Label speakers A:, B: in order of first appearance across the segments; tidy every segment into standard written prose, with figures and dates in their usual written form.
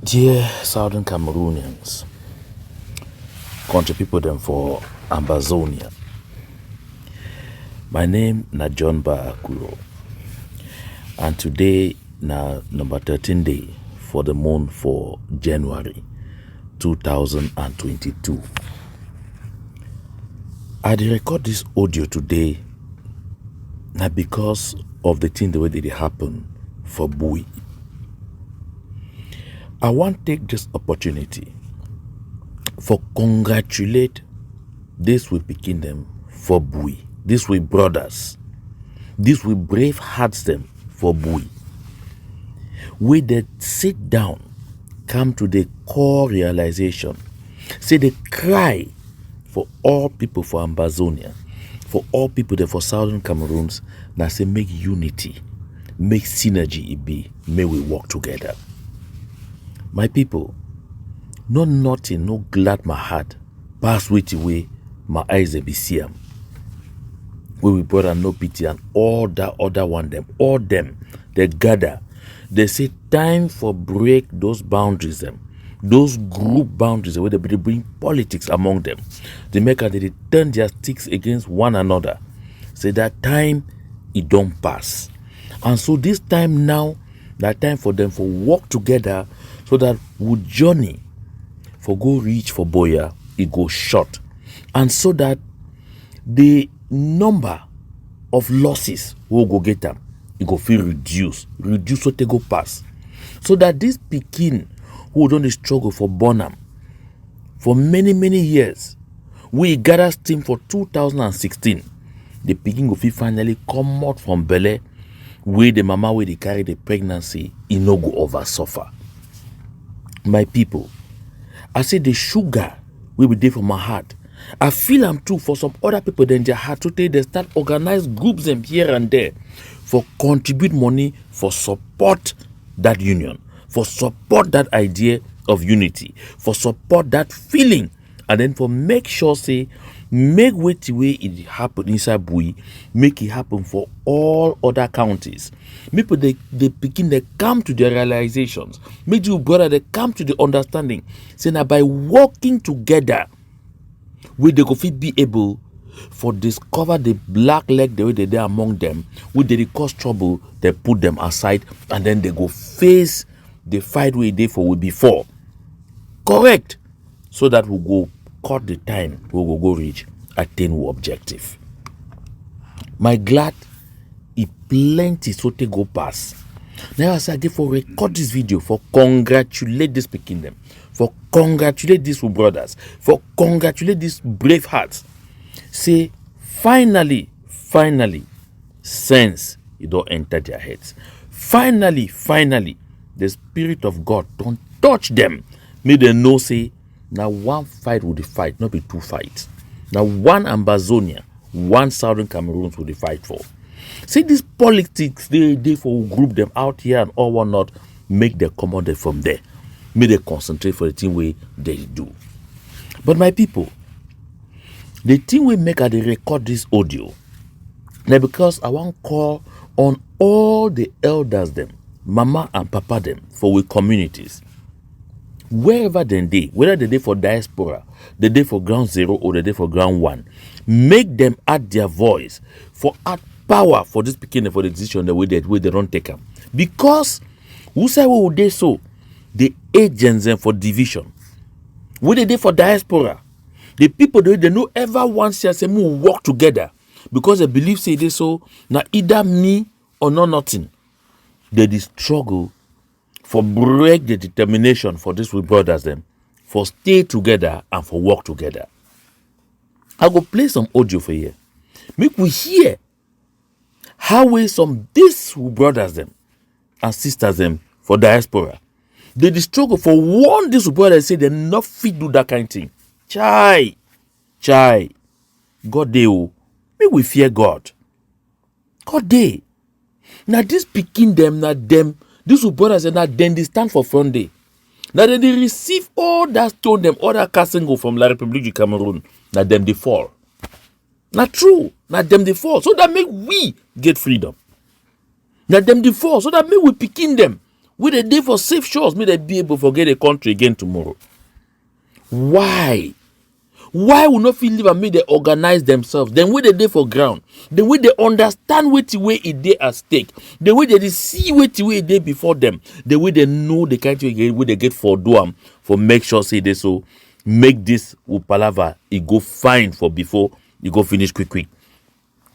A: Dear Southern Cameroonians, country people them for Ambazonia. My name na John Baakuro, and today na number 13 day for the month for January 2022. I dey record this audio today na because of the thing the way that it happen for Bui. I want to take this opportunity for congratulate this we pikin them for Bui. This we brothers. This we brave hearts them for Bui. We that sit down, come to the core realization. Say they cry for all people for Ambazonia, for all people there for Southern Cameroons, that say make unity, make synergy it be, may we work together. My people, no nothing, no glad my heart, pass with away, my eyes they be see 'em. We brother no pity and all that other one them, all them, they gather. They say time for break those boundaries them, those group boundaries where they bring politics among them. They make that they turn their sticks against one another. Say that time it don't pass. And so this time now, that time for them for work together so that we journey for go reach for Boya, it go short. And so that the number of losses will go get them, it go feel reduce so they go pass. So that this Pekin who don't struggle for Bonham for many years, we gather steam for 2016. The Pekin go fit finally come out from Bele, where the mama where they carry the pregnancy, it no go over suffer. My people, I say the sugar will be there for my heart. I feel them too for some other people than their heart to take they start organize groups them here and there for contribute money for support that union, for support that idea of unity, for support that feeling, and then for make sure say make way it happen inside Bui, make it happen for all other counties. People they begin they come to their realizations. Make you brother they come to the understanding. Say now by working together, we they go fit be able for discover the black leg the way they are among them, with they cause trouble, they put them aside, and then they go face the fight way they for we before. Correct. So that we go cut the time we will go reach attain our objective. My glad it plenty so they go pass. Now as I give for record this video for congratulate this Pekin them, for congratulate these brothers, for congratulate these brave hearts. Say finally, sense it don't enter their heads. Finally, the Spirit of God don't touch them. May they know say now one fight will the fight, not be two fights. Now one Ambazonia, one Southern Cameroons will the fight for. See these politics they for group them out here and all whatnot, make them come out from there. May they concentrate for the thing way they do. But my people, the thing we make at the record this audio, now because I want call on all the elders them, mama and papa them for we communities. Wherever they, whether they day for Diaspora, they day for ground zero or they day for ground one, make them add their voice for add power for this beginning for the decision the way they don't take them. Because who say what would they so the agents and for division, what they day for Diaspora, the people they no ever want to say move work together because they believe say they so now either me or no nothing. They struggle for break the determination for this we brothers them, for stay together and for work together. I go play some audio for you. Make we hear how we some this we brothers them and sisters them for Diaspora. They struggle for one this we brothers say they not fit do that kind of thing. Chai. God they make we fear God. God they. Now this picking them, not them. These brothers and that then they stand for front day. Now then they receive all that stone them, all that casting go from La République du Cameroon. Now them they fall. Not true. Now them they fall. So that make we get freedom. Now them they fall. So that make we picking them. We the day for safe shores, may they be able to forget the country again tomorrow. Why? Why will not feel live and make they organize themselves? Then way they day for ground. The way they understand what the way it day at stake. The way they see what the way it day before them. The way they know the kind of way they get for do them for make sure say they so make this upalava it go fine for before you go finish quick.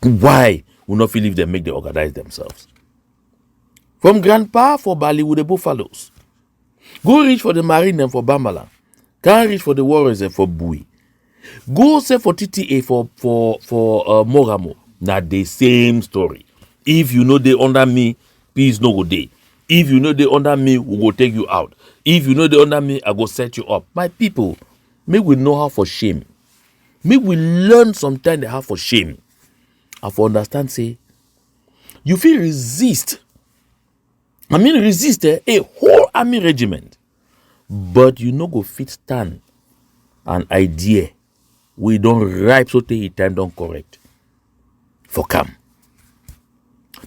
A: Why will not feel if they make they organize themselves? From grandpa for Bali with the buffaloes. Go reach for the marine and for Bamala. Can't reach for the warriors and for Bui. Go say for TTA for Moramo. Now the same story. If you know they under me, peace no go day. If you know they under me, we will take you out. If you know they under me, I go set you up. My people, may we know how for shame. May we learn sometime they have for shame. And for understand say, you feel resist. Resist a whole army regiment. But you no go fit stand an idea. We don't ripe so take time don't correct. For come.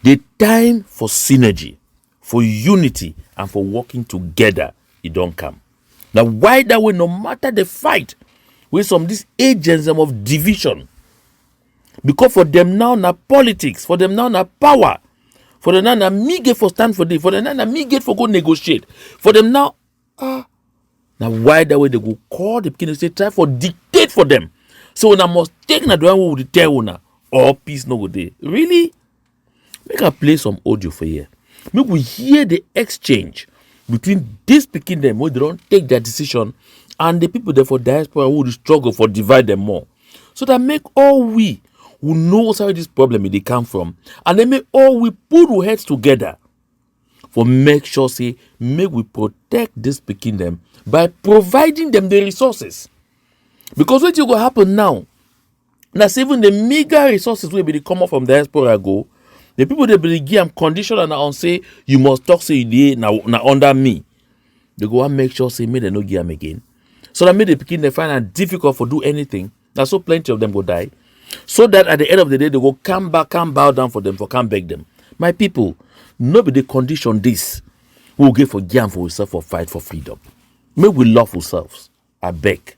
A: The time for synergy, for unity, and for working together, it don't come. Now why that way, no matter the fight with some these agents of division, because for them now na politics, for them now na power, for them now na me get for stand for this, for them now na me get for go negotiate, for them now now why that way they go call the beginning say try for dictate for them. So una must take na the one who will tell una or peace no go dey. Really? Make I play some audio for here. Make we hear the exchange between this picking them where they don't take their decision and the people there for diaspora who will struggle for divide them more. So that make all we who knows how this problem they come from and then make all we put our heads together for make sure say make we protect this picking them by providing them the resources. Because what you go happen now, that's even the meager resources will be come up from diaspora go. The people they be give them condition and on say you must talk say you now under me. They go and make sure say me they no give them again. So that made the picking they find it difficult for do anything. That's so plenty of them go die. So that at the end of the day they go come bow down for them, for come beg them. My people, nobody condition this. We will give for jam for ourselves for fight for freedom. May we love ourselves. I beg.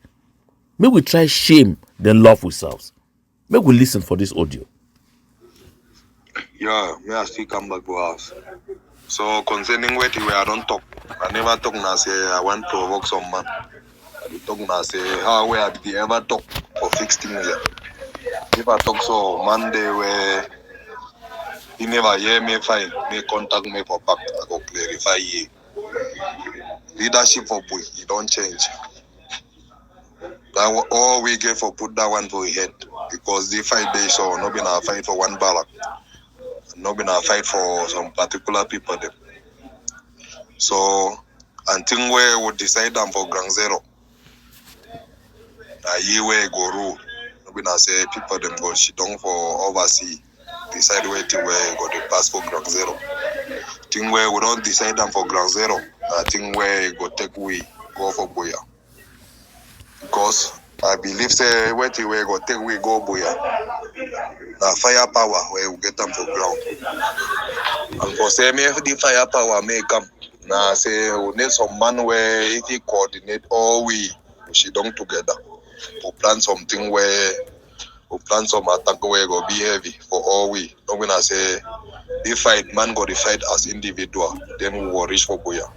A: May we try shame then love ourselves. May we listen for this audio.
B: Yeah, may I still come back to house. So concerning what I don't talk. I never talk now say I want to provoke some man. I talk now say how where did you ever talk for 16 years? If I talk so Monday where he never hear me fine, me contact me for back, I go clarify ye. Leadership for boy, it don't change. That all we get for put that one for head because they fight they so no be na fight for one barrack. No be na fight for some particular people them. So until we would decide them for ground zero. A year where go rule. No be na say people them go she down for oversee. Decide where to where go the pass for ground zero. Thing where we don't decide them for ground zero. I think where go take we go for Boya. Because I believe say where to where go take we go Boya. Now firepower where we get them for ground. And for say me the firepower may come. Now say we need some man where if he coordinate all we she done together. To plan something where we plan some attack where go be heavy for all we. Not when I say the fight man go the fight as individual, then we will reach for Boya.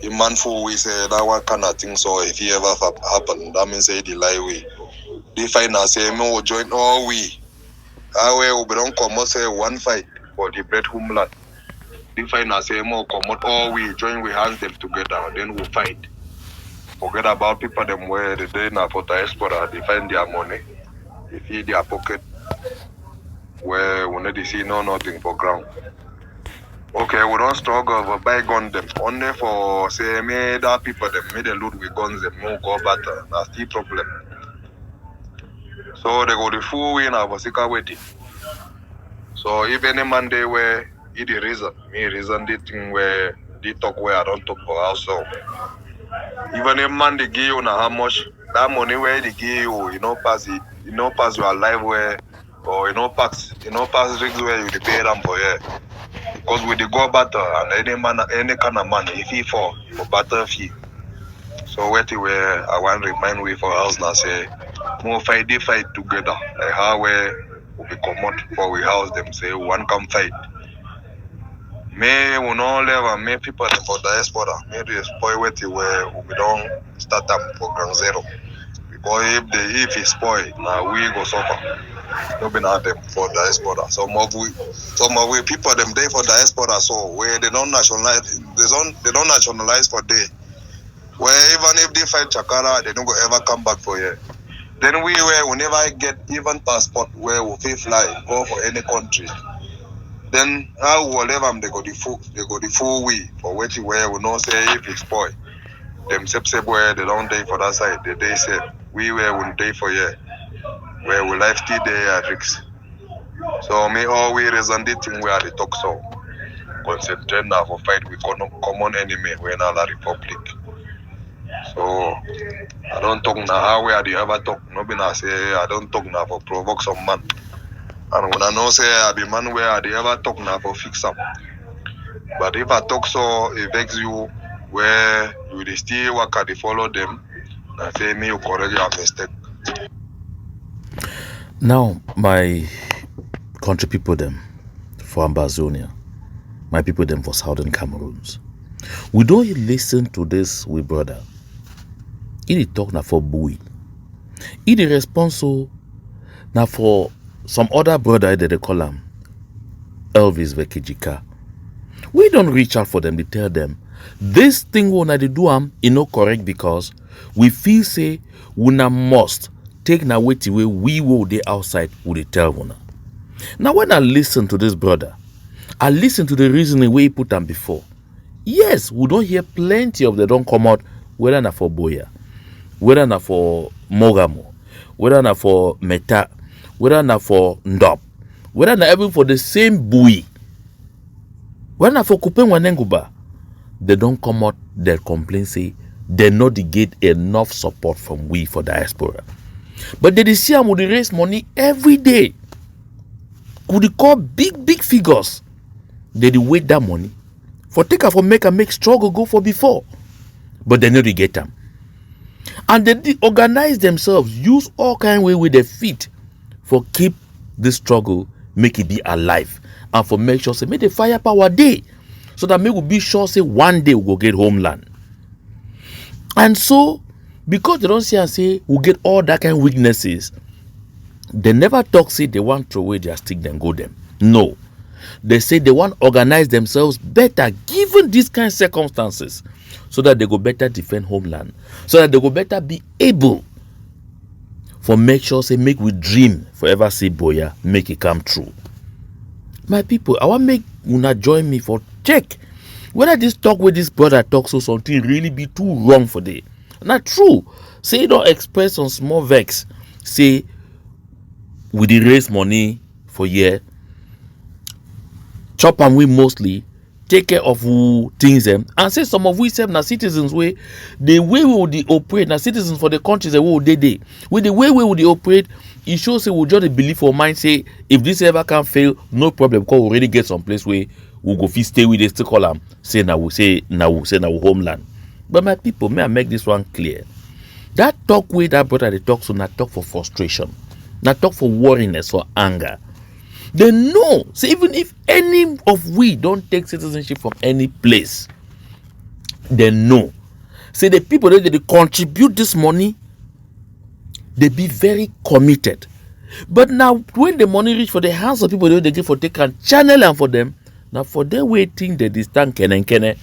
B: The man for we say that one kind of thing so if he ever happen, that means say the lie we. The fight now say me will join all we. How we don't come out say one fight for the bread homeland. The fight now say more come out all we join we hands them together, then we fight. Forget about people them where they day now for diaspora, they find their money, they feed their pocket, where when they see nothing for ground. Okay, we don't struggle for buy gun them. Only for say me that people them me they loot with guns them no go better. That's the problem. So they go the full win for Sika waiting. So if any man they where it the reason, me reason the thing where they talk where I don't talk for house so. Even if man they give you now how much that money where they give you know pass it, pass your life where or pass rigs where you pay them for yeah. Because with the go battle and any kind of money, if he for battle fee. So where I want to remind we for house now say more fight together. Like how we come out for we house them say one come fight. May we no level may people for diaspora. May they spoil where we don't start them for ground zero. Because if it's spoil, now we go suffer. No be not them for diaspora. Some of we people them day for diaspora so where they don't nationalize they don't nationalize for day. Where even if they fight Chakara, they don't go ever come back for you. Then we never get even passport where we fly go for any country. Then how whatever they go the full way for where we know say if it's spoil. Them sep where they don't day for that side, they say we will day for you. Where we life still there at risk. So me always resonating where they talk so. Concentrate now for fight with common enemy when all the republic. So I don't talk now how we are the ever talk. No be now say I don't talk now for provoke some man. And when I know say I be man where I the ever talk now for fix up. But if I talk so it vex you where you dey still work at the follow them, I say me you correct your mistake.
A: Now, my country people them for Ambazonia, my people them for Southern Cameroons, we don't listen to this, we brother. It talk now for Bui. It response so now for some other brother that they call him Elvis Vekijika. We don't reach out for them to tell them this thing when they do it no correct because we feel say we na must take na wait away we will the outside would they tell una. Now when I listen to this brother, I listen to the reasoning we put them before. Yes, we don't hear plenty of them don't come out whether na for Boya, whether na for Mogamo, whether na for Meta, whether na for Ndop, whether na even for the same Bui, whether na for Kupen Wanenguba, they don't come out, they complain say they not get enough support from we for diaspora. But they see them would raise money every day. Could call big figures. They wait that money for take for make struggle go for before. But they know they get them. And they organize themselves, use all kind of way with their feet for keep this struggle, make it be alive. And for make sure say make the firepower day. So that make we be sure say one day we go get homeland. And so because they don't see and say we get all that kind of weaknesses, they never talk say they want to throw away their stick then go them. No. They say they want to organize themselves better given these kind of circumstances so that they go better defend homeland. So that they go better be able for make sure say make we dream forever say Boya, make it come true. My people, I want make una join me for check whether this talk with this brother talk so something really be too wrong for them. Not true. Say you don't express on small vex. Say we dey raise money for year. Chop and we mostly take care of who things them and say some of we serve na citizens way the way we would operate na citizens for the countries that we would dey with the way we would operate. It shows say we just believe for mind say if this ever can fail no problem because we already get some place where we go fit stay with the still call them say now we homeland. But my people, may I make this one clear? That talk with that brother they talk so not talk for frustration, not talk for worriness or anger. They know. So even if any of we don't take citizenship from any place, they know. Say the people that they contribute this money, they be very committed. But now when the money reach for the hands of people they give for take and channel and for them, now for them waiting they stand kene.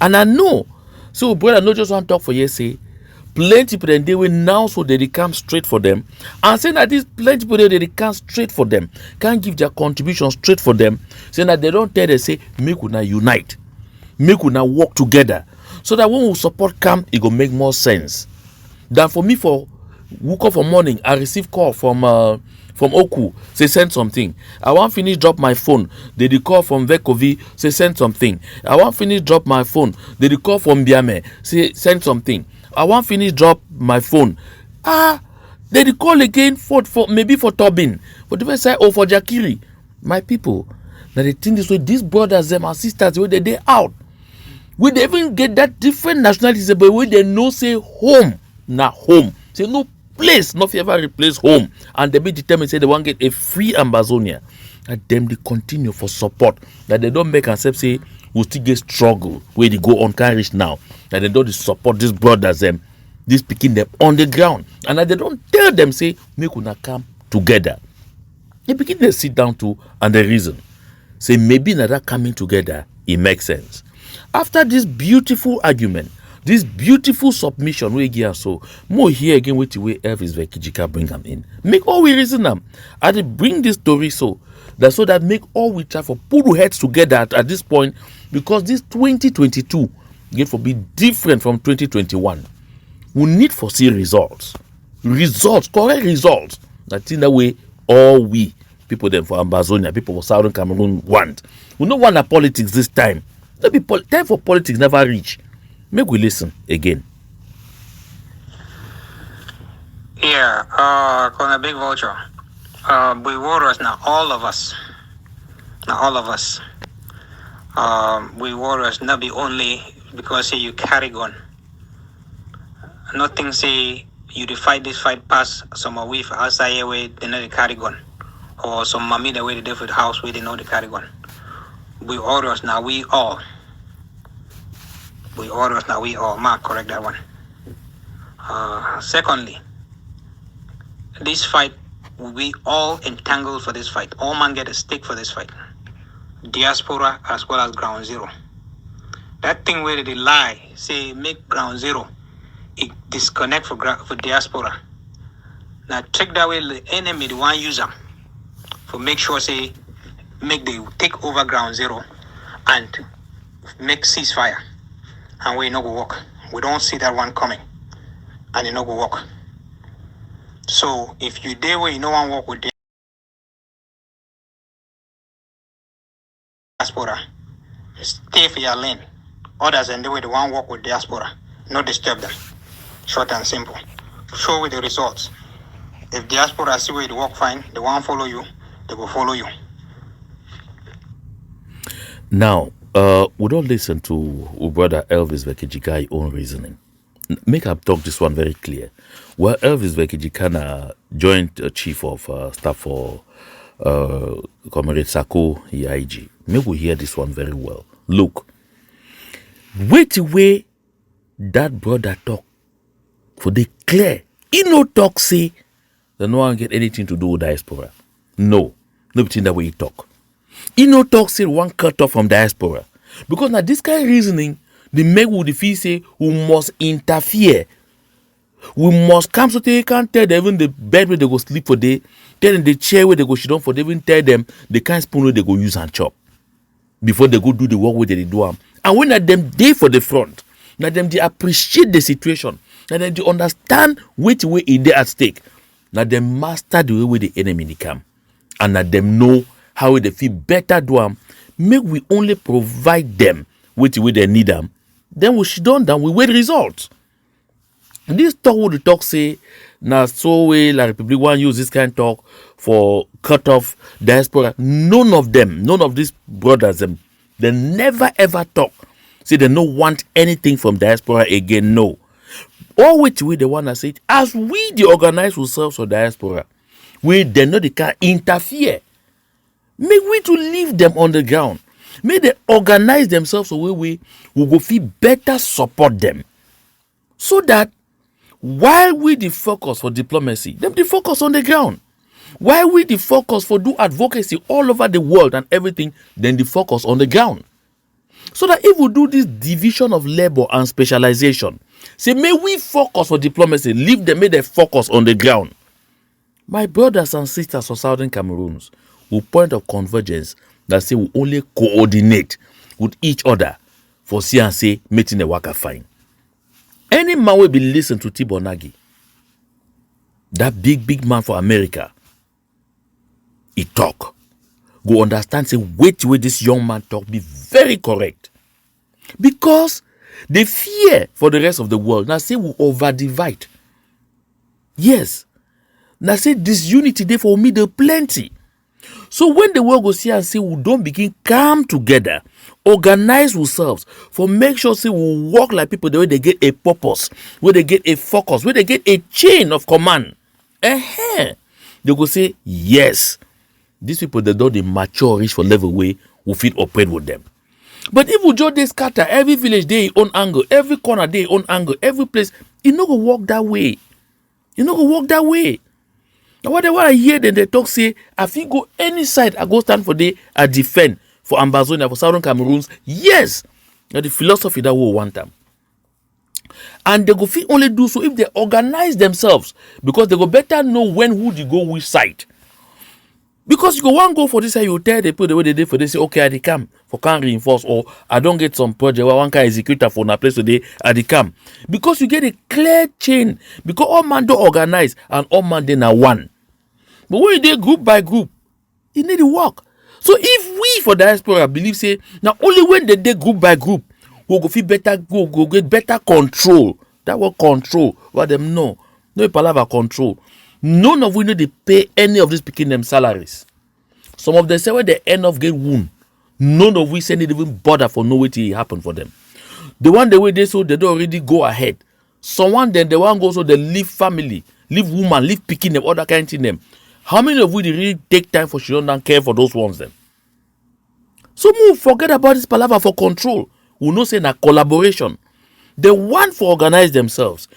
A: And I know. So brother not just want to talk for you say plenty people then they will now so they come straight for them and saying that these plenty people they come straight for them can't give their contribution straight for them saying that they don't tell they say make we now unite, make we now work together so that when we support come it go make more sense than for me for woke up for morning I receive call from Oku say send something. I want finish drop my phone. They call from Vekovi say send something. I want finish drop my phone. They call from Biame say send something. I want finish drop my phone. They call again for maybe for Tobin for the first side or for Jakiri. My people, Now the thing is, with these brothers them and sisters, where they out, we they even get that different nationalities, but where they know say home, na home. Say no place, not ever replace home, and they be determined say they want get a free Amazonia, and them they continue for support. That they don't make themselves say we still get struggle where they go on can reach now. That they don't support these brothers them, this picking them on the ground, and that they don't tell them say make una come together. They begin to sit down to and the reason say maybe that coming together it makes sense. After this beautiful argument, this beautiful submission we give so more here again with the way Elvis Vekijika bring them in. Make all we reason them. And they bring this story so that make all we try for put our heads together at this point, because this 2022 get for be different from 2021. We need for see results. Correct results. That in that way all we people them for Amazonia, people for Southern Cameroon want. We don't want a politics this time. Time for politics never reach. Make we listen again.
C: Yeah, on a big vulture. We warriors now, all of us. We warriors not be only because say you carry gun. Nothing say you fight this fight pass some away for outside here where they know the carry gun. Or some mommy the way they different house where they know the carry gun. We warriors now, we all. Mark, correct that one. Secondly, this fight, we all entangled for this fight. All man get a stake for this fight. Diaspora as well as ground zero. That thing where they lie, say make ground zero, it disconnect for diaspora. Now check that way the enemy, the one user, for make sure say make they take over ground zero and make ceasefire. And we no go work. We don't see that one coming. And it no go work. So if you there where you no one work with diaspora, stay for your lane. Others and the way they want work with diaspora, no disturb them. Short and simple. Show with the results. If diaspora see where it work fine, they want follow you, they will follow you.
A: Now, we don't listen to our brother Elvis Vekijika's own reasoning. Make up talk this one very clear. Well, Elvis Vekijika joint chief of staff for Comrade Sako Yaiji. Maybe we hear this one very well. Look, wait the way that brother talk for the clear. He no talk say that no one get anything to do with diaspora. No between that way he talk. He no talk say one cut off from diaspora. Because now this kind of reasoning, the make would feel say we must interfere. We must come so they can't tell them even the bed where they go sleep for day, tell them the chair where they go sit down for day, even tell them the kind of spoon where they go use and chop before they go do the work where they do them. And when that them day for the front, now them they appreciate the situation, now them they understand which way is there at stake. Now them master the way where the enemy they come, and that them know how they feel better do them. Make we only provide them with the way they need them. Then we should done that we wait results. This talk would the talk say now so way like Republic one use this kind of talk for cut off diaspora. None of these brothers they never ever talk. Say they don't want anything from diaspora again. No. All which way they wanna say it, as we the organize ourselves for diaspora, we they know they can interfere. Make we to leave them on the ground. May they organize themselves so we will go feel better support them. So that while we the focus for diplomacy, them the focus on the ground. While we the focus for do advocacy all over the world and everything, then the focus on the ground. So that if we do this division of labor and specialization, say may we focus for diplomacy, leave them, may they focus on the ground. My brothers and sisters of Southern Cameroons, will point of convergence that say we only coordinate with each other for see and say making the worker fine. Any man will be listen to Tibonagi, that big man for America, he talk. Go understand, say wait till this young man talk be very correct. Because the fear for the rest of the world, now say we over divide. Yes. Now say disunity there for me the plenty. So when the world go see and say we don't begin come together, organize ourselves for make sure say we work like people the way they get a purpose, where they get a focus, where they get a chain of command. They go say yes. These people they don't mature reach for level way we fit operate with them. But if we just they scatter every village they own angle, every corner they own angle, every place, it no go walk that way. You no go walk that way. Now whatever I hear them they talk say, if you go any side, I go stand for they I defend for Ambazonia, for Southern Cameroons. Yes, now the philosophy that we want them. And they go fit only do so if they organize themselves, because they go better know when who they go which side. Because you go one go for this side, you tell the people the way they did for they say, okay, I come for can reinforce, or I don't get some project where one can execute for a place today, I come. Because you get a clear chain, because all man do organize and all man they now one. But when you do group by group, you need to work. So if we for diaspora believe say now only when they do group by group, we go feel better, go get better control. That word control, what them know. No palaver control. None of we know they pay any of these picking them salaries. Some of them say when they end up get wound. None of we say they even bother for no way to happen for them. The one the way they so they don't already go ahead. Someone then the one goes so they leave family, leave woman, leave picking them, other kind of thing them. How many of we really take time for children and care for those ones then? So we forget about this palaver for control. We know say na collaboration. They want to organize themselves.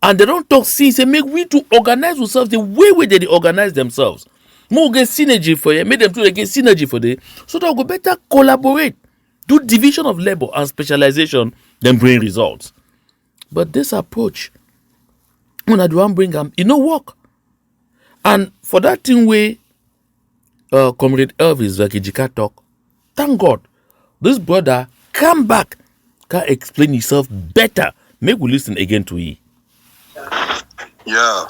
A: And they don't talk see, say make we to organize ourselves the way they organize themselves. More get synergy for you, make them to get synergy for them, so that we go better collaborate, do division of labor and specialization, then bring results. But this approach, when I do one bring them, it no work. And for that thing way, Comrade Elvis Vakijika talk, thank God, this brother come back, can explain himself better. Make we listen again to him.
B: Yeah.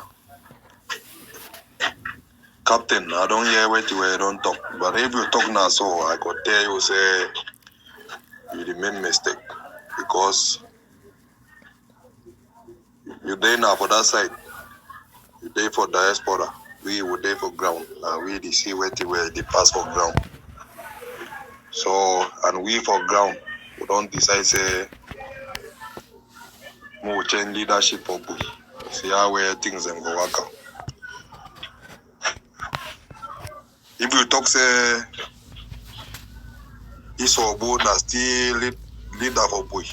B: Captain, I don't hear what you don't talk. But if you talk now, so I could tell you, say, you the main mistake. Because you there now for that side. You there for diaspora. We were there for ground. And we the see where they pass for ground. So, and we for ground, we don't decide, say, we change leadership for we. See how where things them go work out. If you talk say this or board na still leader for boy,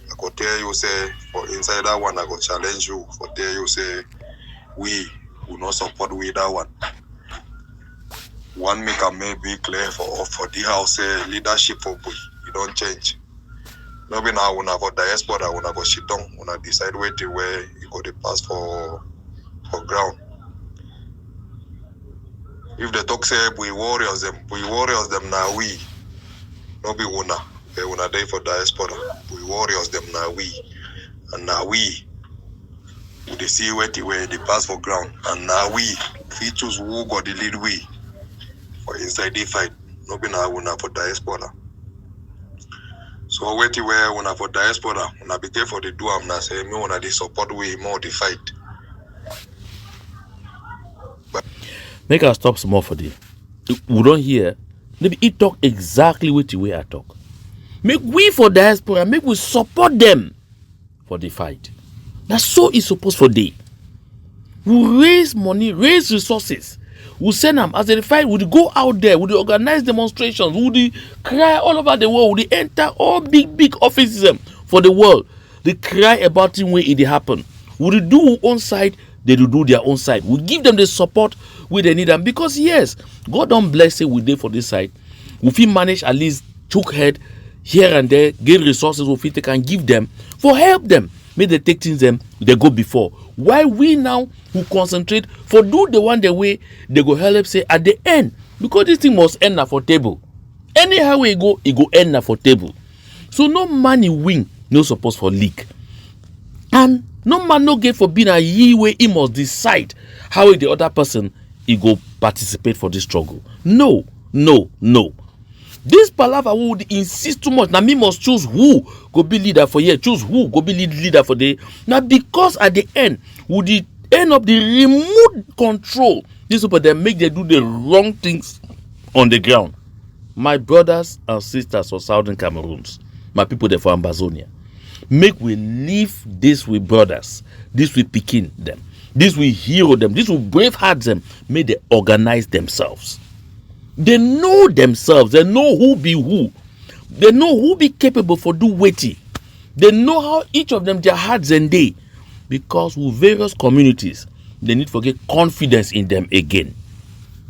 B: I could tell you say for inside that one I could challenge you for tell you say we will not support we that one. One make a maybe clear for the house say leadership for boy. You don't change. Maybe now when I for diaspora when I go sit down when I decide where you go to pass for ground. If they talk say we warriors them now we no be una. They una day for diaspora. We warriors them now we. And now we they see where they pass for ground. And now we choose who got the lead we for inside the fight. No be now una for diaspora. So wait where when I for diaspora, when I be careful they do am now say me when I support we more the fight.
A: Make us stop small for this. We don't hear. Maybe it talk exactly with the way I talk. Make we for diaspora, make we support them for the fight. That's so it's supposed for day. We raise money, raise resources. We send them as they fight. We go out there. We organize demonstrations. We cry all over the world. We enter all big offices for the world. They cry about the way it happen. We do our own side. They do their own side. We give them the support where they need them. Because yes, God don't bless it with them for this side. If we manage at least took head here and there, get resources if we can give them for help them. May they take things them they go before. Why we now who concentrate for do the one the way they go help say at the end. Because this thing must end for table. Anyhow we go, it go end for table. So no money win, no suppose for leak. And no man no get for being a ye way he must decide how the other person he go participate for this struggle. No. This palaver would insist too much. Now me must choose who go be leader for here. Choose who go be leader for there. Now because at the end, would end up the remote control. This people they make they do the wrong things on the ground. My brothers and sisters for Southern Cameroons, my people there for Ambazonia, make we leave this with brothers, this with Pekin them, this will hero them, this will brave heart them. May they organize themselves. They know themselves, they know who be who, they know who be capable for do weighty. They know how each of them their hearts and they, because with various communities they need to get confidence in them again.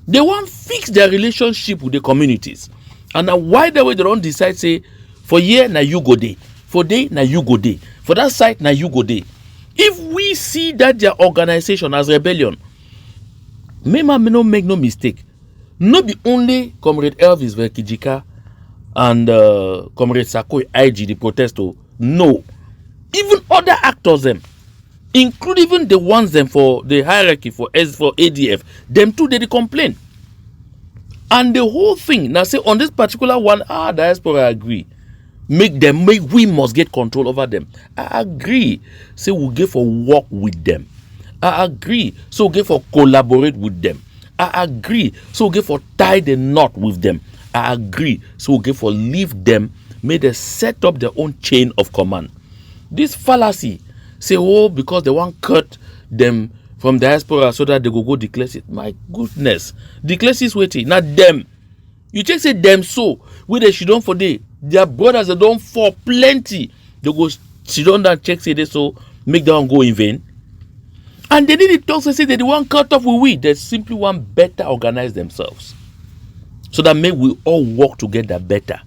A: They want fix their relationship with the communities. And now why the way they don't decide say, for here now you go there, for there now you go there, for that side now you go there. If we see that their organization as rebellion, may not make no mistake. Not be only Comrade Elvis Verkijika and Comrade Sakoi IG the protester. No. Even other actors them, including even the ones them for the hierarchy for ADF, them too they complain. And the whole thing now say on this particular one, Diaspora agree. Make we must get control over them. I agree. Say we'll get for work with them. I agree. So we'll get for collaborate with them. I agree. So we'll get for tie the knot with them. I agree. So we'll get for leave them. May they set up their own chain of command. This fallacy say, oh, because they want cut them from diaspora so that they go declare it. My goodness. Declare is waiting. Not them. You check say them so. Where they should don't for day. Their brothers they don't for plenty. They go sit down and check say they so make them go in vain. And they need to talk say they want cut off with we. They simply want better organize themselves. So that may we all work together better.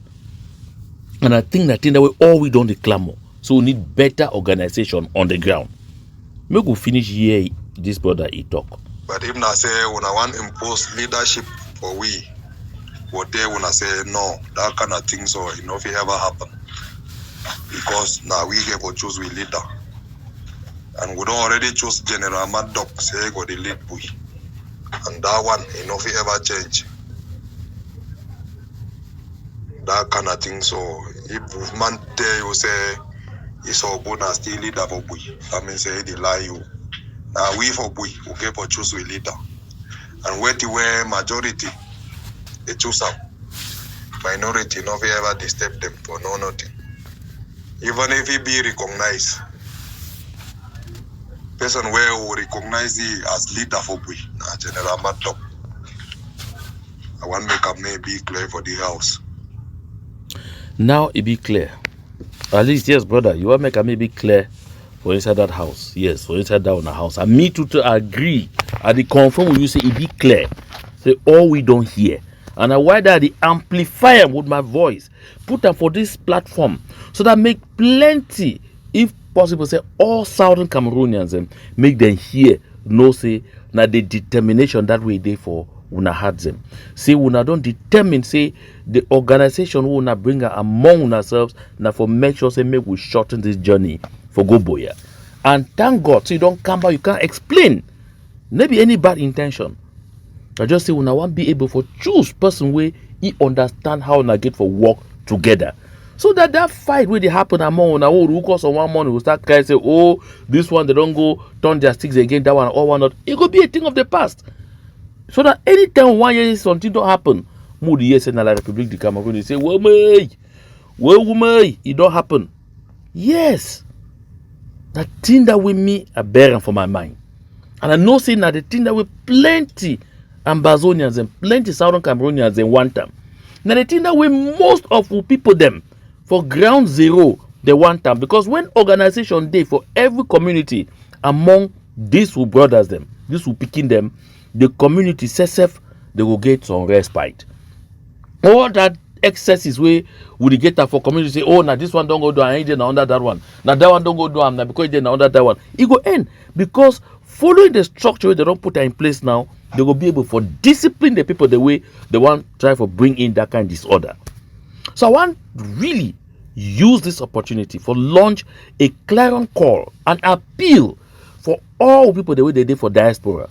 A: And I think that way all we don't clamor. So we need better organization on the ground. Make we finish here this brother he talk.
B: But if I say when I want impose leadership for we, what they when I say no, that kind of thing so it not ever happen. Because now we get to choose we leader. And we don't already choose General Mad Dog say go the lead boy. And that one it not ever change. That kind of thing. So if man tell you say it's all bonus still leader for boy, that means say they lie you. Now we for boy we get for choose we leader. And where the way majority they choose up. Minority not ever disturb them for no nothing. Even if he be recognized. Person where who recognize he as leader for boy, General Matop. I want make a may be clear for the house.
A: Now it be clear. At least, yes, brother, you want make a maybe clear for inside that house. Yes, for inside that one house. And me too to agree. And the confirm when you say it be clear. Say all we don't hear. And I why that the amplifier with my voice. Put them for this platform. So that make plenty, if possible, say all Southern Cameroonians and make them hear, no say, now the determination that way they for una had them. Say una don't determine say the organization who una bring among ourselves now for make sure say make we shorten this journey for go boya. And thank God, so you don't come back, you can't explain. Maybe any bad intention. I just say una want be able for choose person way he understand how una get for work together. So that fight where they happen among una who cause on one morning will start crying say, oh, this one they don't go turn their sticks again, that one or one not. It could be a thing of the past. So that anytime 1 year something don't happen, mood yes in the Republic of Cameroon, they say, well, may, it don't happen. Yes. That thing that with me are bearing for my mind. And I know saying that the thing that with plenty Ambazonians and plenty Southern Cameroonians in one time. Now the thing that with most of the people them for ground zero they want time. Because when organization day for every community among these who brothers them, these who picking them, the community self they will get some respite. All that excesses way would get that for community say, oh now this one don't go do and then under that one. Now that one don't go do now because then under that one. It go end because following the structure they don't put in place now, they will be able for discipline the people the way they want try for bring in that kind of disorder. So I want really use this opportunity for launch a clarion call and appeal for all people the way they did for diaspora.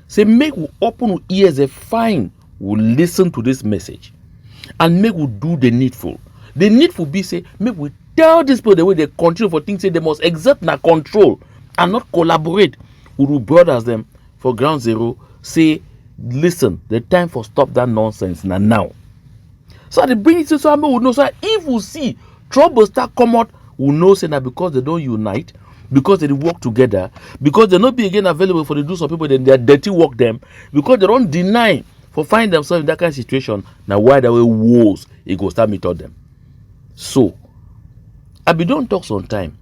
A: Say make we open our ears and fine we listen to this message and make we do the needful. The needful be say make we tell these people the way they continue for things say they must exert their control and not collaborate with our brothers them for ground zero. Say listen, the time for stop that nonsense now. So they bring it to so we know. So if we see trouble start come out, we know say that because they don't unite, because they work together, because they not be again available for the do some people, then they are dirty work them, because they don't deny for find themselves in that kind of situation. Now why the way wars it go start meet them. So I be don't talk sometime.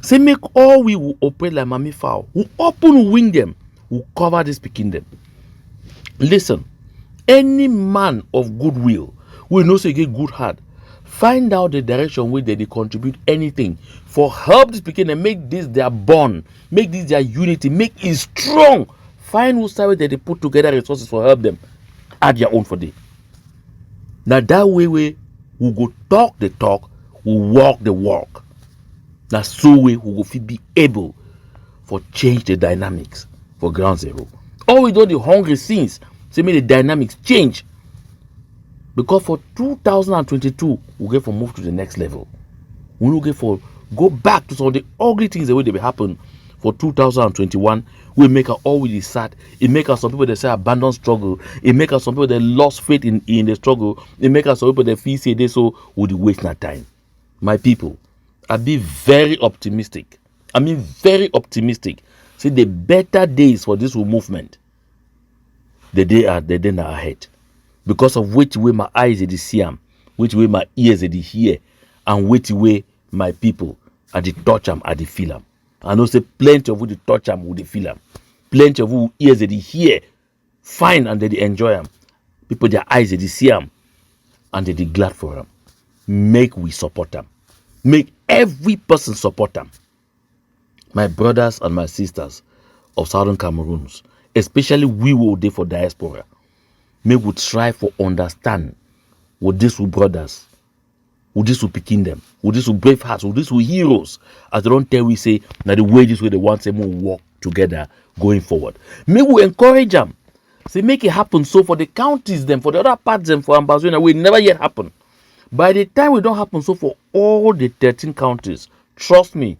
A: Say make all we will operate like mammy fowl. We open wing them. We cover this picking them. Listen, any man of goodwill will know say get good heart. Find out the direction where they contribute anything for help this picking and make this their bond, make this their unity, make it strong. Find who side that they put together resources for help them. Add your own for them. Now that way we go talk the talk, we walk the walk. That's so we will be able for change the dynamics for ground zero. All we do the hungry scenes, say make the dynamics change. Because for 2022, we get for move to the next level. We will get for go back to some of the ugly things the way they will happen for 2021. We make us always sad. It make us some people that say abandon struggle. It make us some people that lost faith in the struggle. It make us some people that feel say they so would waste their time. My people, I be very optimistic. I mean very optimistic. See the better days for this movement. The day now ahead. Because of which way my eyes they see them, which way my ears they hear, and which way my people are the touch them, are the feel them. I know say plenty of who they touch them, who they feel them. Plenty of who ears they hear, fine and they enjoy them. People their eyes they see them, and they glad for them. Make we support them. Make every person support them. My brothers and my sisters of Southern Cameroons, especially we will do for diaspora. May we try for understand what this will brothers, what this will picking them, what this will brave hearts, what this will heroes. As they don't tell we say now the way this way they want them to work together going forward. May we encourage them. Say make it happen. So for the counties them, for the other parts them, for Ambazona, will never yet happen. By the time we don't happen, so for all the 13 counties, trust me,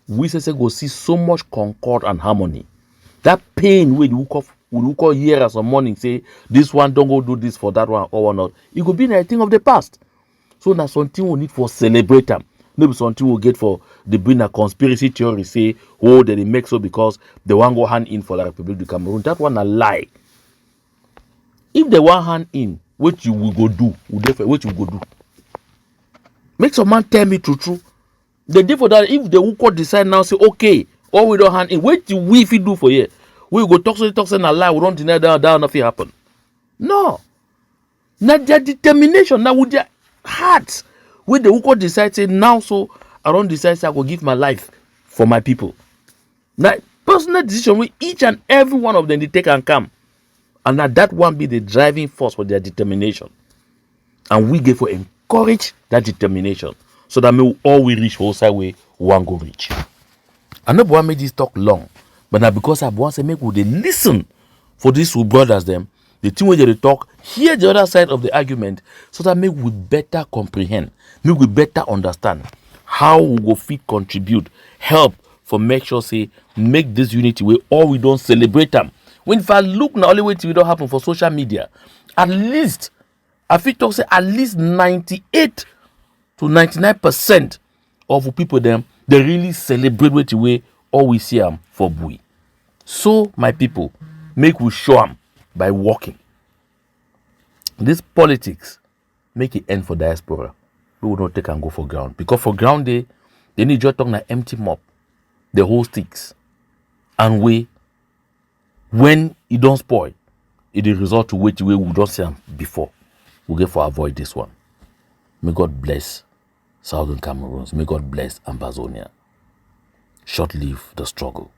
A: we say go see so much concord and harmony. That pain when you look up here as a morning, say this one don't go do this for that one or not. It could be a thing of the past. So now something we need for celebrate them. Maybe something we'll get for the bring a conspiracy theory, say, oh, that they make so because they want go hand in for the Republic of Cameroon. That one a lie. If they want hand in, what you will go do? What you will go do? Make some man tell me true. The day for that, if the Wuko decide now, say, okay, or we don't hand in, what do we if do for here? We go talk and a lie, we don't deny that nothing happen. No. Now their determination, now with their hearts, when the Wuko decide, say, now so I don't decide, say, I will give my life for my people. Now, personal decision with each and every one of them, they take and come. And now that one be the driving force for their determination. And we get for encourage that determination. So that may all we reach for side way one go reach. I know boy made this talk long, but now because I want to make they listen for these two brothers them, the thing where they talk, hear the other side of the argument, so that make we better comprehend, make we better understand how we go fit contribute, help for make sure say make this unity way all we don't celebrate them. When if I look now only way till it don't happen for social media, at least I feel talk say at least 98 to 99% of people them they really celebrate with the way all we see them for Bui. So my people, make we show them by walking. This politics make it end for diaspora. We will not take and go for ground. Because for ground they need just talk na empty mop, the whole sticks. And we when it don't spoil, it will result to which way we don't see them before. We get for avoid this one. May God bless Southern Cameroons. May God bless Ambazonia. Short live the struggle.